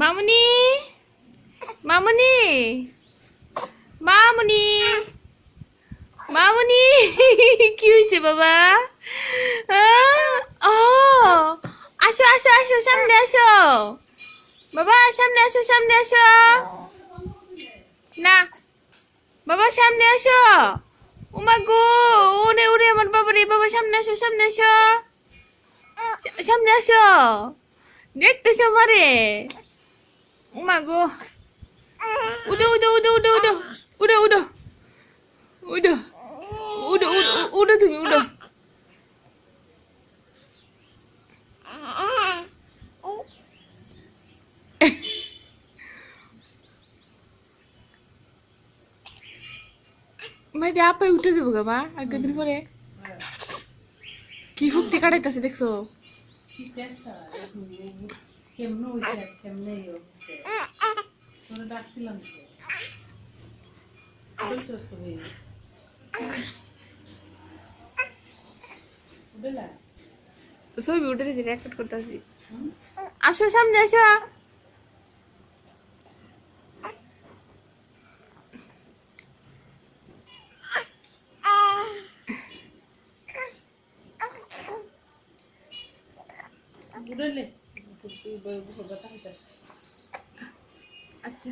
মামুনি মামুনি মামুনি মামুনি কি হয়েছে বাবা? ও আসো আসো আসো সামনে আসো বাবা, সামনে আসো সামনে আসো। না বাবা সামনে আসো। উমা গো, ওরে ওরে আমার বাবা রে, বাবা সামনে আসো সামনে আসো সামনে আসো, দেখতেছো মারে। উমা গো, উডো উডো উডো উডো উডো উডো উডো উডো উডো উডো উডো তুমি উডো। ভাই দিয়ে আপা উঠে যাবো গা মা আর কদিন পরে। কি হুক্তি কাটাইতেছে দেখছো? কেমনে হইছে কেমনে তোরা ডাকছিলাম ছবি উঠে দিয়েছি, রেকর্ড করতেছি। আসো সামনে আসো। বুড়ালে আচ্ছা